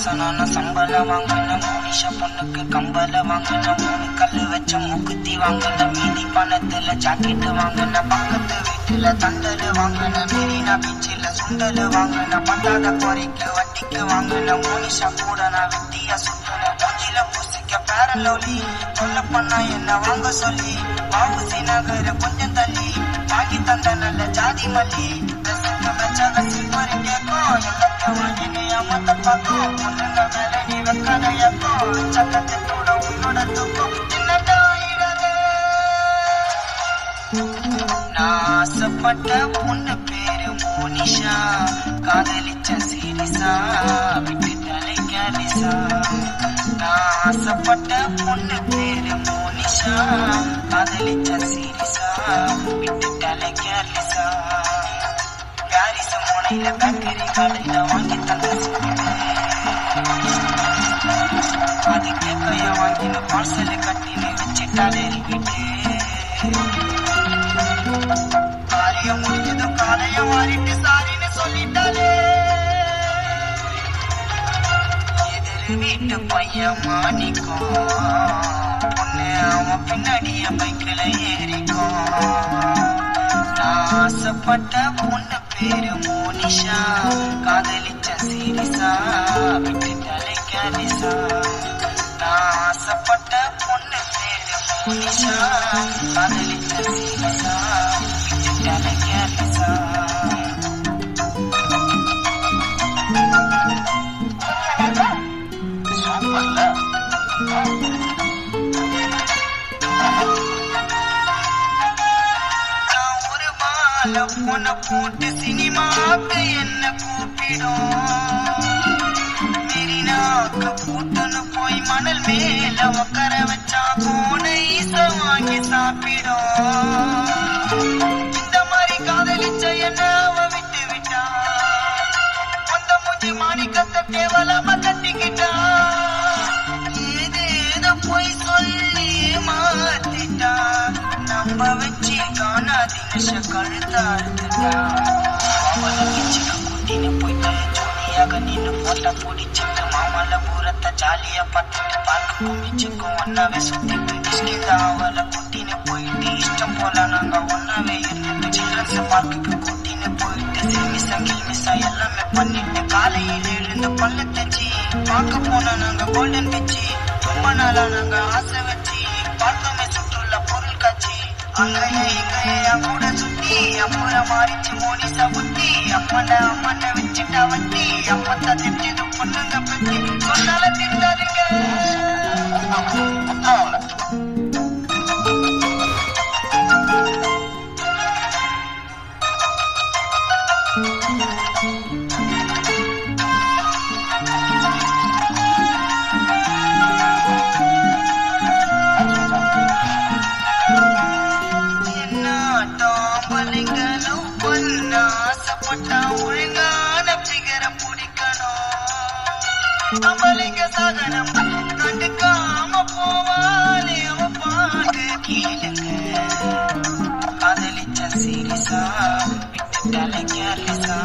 மாசனான சம்பளம் வாங்கின மோனிஷா பொண்ணுக்கு கம்பல வாங்கின 3 கல்லு வச்ச மூக்குத்தி வாங்கின மீதி பணத்துல ஜாக்கெட்டு வாங்கின பக்கத்து வீட்டுல தண்டல் வாங்கின மெரினா பீச்சில் சுண்டல் வாங்கின பட்டாத குறைக்கு வட்டிக்கு வாங்கின மோனிஷா கூட நான் வெட்டியா சுத்தின மூஞ்சில பூசிக்க பேரலோலி சொல்ல பண்ணா என்ன வாங்க சொல்லி பாபுசி நகர கொஞ்சம் தள்ளி வாங்கி தந்த நல்ல ஜாதி மல்லி வச்சாக சில்வர் கேட்கும் எல்லாத்தையும் வாங்கி அமத்த பார்க்கும் பொண்ணுங்க மேல நீ வெக்கதையாக்கும் சக்கத்து கூட உன்னோட தூக்கம் என்னடாயிடாது நான் ஆசைப்பட்ட பொண்ணு பேரு மோனிஷா காதலிச்ச சீரிசா விட்டுட்டாலே கேலிசா நான் ஆசைப்பட்ட பொண்ணு பேரு மோனிஷா காதலிச்ச சீரிசா விட்டுட்டாலே கேலிசா பாரிஸ் முனையில பேக்கரி கடையில வாங்கி தந்த அது கேக்கைய வாங்கின பார்சல் கட்டினு வச்சுட்டாலே விட்டு காரியம் முடிஞ்சதும் காலைய மாறிட்டு சாரின்னு சொல்லிட்டாலே எதிர் வீட்டு பையன் மாணிக்கும் பொண்ணு அவன் பின்னாடிய பைக்கில ஏறிக்கும் ஆசைப்பட்ட பொண்ணு பேரு மோனிஷா காதலிச்ச சீரிசா விட்டுட்டாலே கேலிசா நான் ஆசைப்பட்ட பொண்ணு பேரு மோனிஷா காதலிச்ச சீரிசா விட்டுட்டாலே கேலிசா சூப்பர்ல பொண்ண போட்டு சினிமாக்கு என்ன கூப்பிடும் மெரினாக்கு கூட்டுன்னு போய் மணல் மேல உக்கர வச்சா போன ஈச வாங்கி சாப்பிடும் இந்த மாதிரி காதலிச்ச என்ன அவ விட்டு விட்டா அந்த மூஞ்சி மாணிக்கத்தை கேவலமா தட்டிக்கிட்டா ஏதேதோ போய் சொல்லி மாத்திட்டா நம்ப வச்சு காணாதினஷ கழுத்தாடுதா அவள கிச்சிக்க கூட்டின்னு போயிட்டு ஜோடியாக நின்னு போட்டா பிடிச்சிட்டு மாமல்ல பூரத்தை ஜாலியா பட்டுட்டு பார்க்க குமிச்சுக்கும் ஒன்னாவே சுத்திட்டு டிஸ்கிதா அவளை கூட்டின்னு போயிட்டு இஷ்டம் போல நாங்க ஒன்னாவே இருந்துட்டு சில்ட்ரன்ஸ் பார்க்குக்கு கூட்டின்னு போயிட்டு சில்மிசா கில்மிசா எல்லாமே பண்ணிட்டு காலையில எழுந்து பல்ல தச்சு பார்க்க போனா நாங்க கோல்டன் பீச்சு ரொம்ப நாளா நாங்க ஆசை வச்சு பார்த்தோமே சுற்றுலா பொருள் காட்சி அங்கைய இங்கைய கூட சுத்தி அம்முற மாறிச்சு மோனிசா புத்தி அம்மன வச்சுட்டா வட்டி அம்மத்தா திட்டிது பொண்ணுங்க பத்தி சொன்னால திட்டாதீங்க ஆசைப்பட்டா ஒழுங்கான பிகரம் பிடிக்கணும் அமலிங்க சாகனம் கண்டுக்காம போவாலே அவ பாட்டு கீழங்க காதலிச்ச சீரிசா விட்டுட்டாலே கேலிசா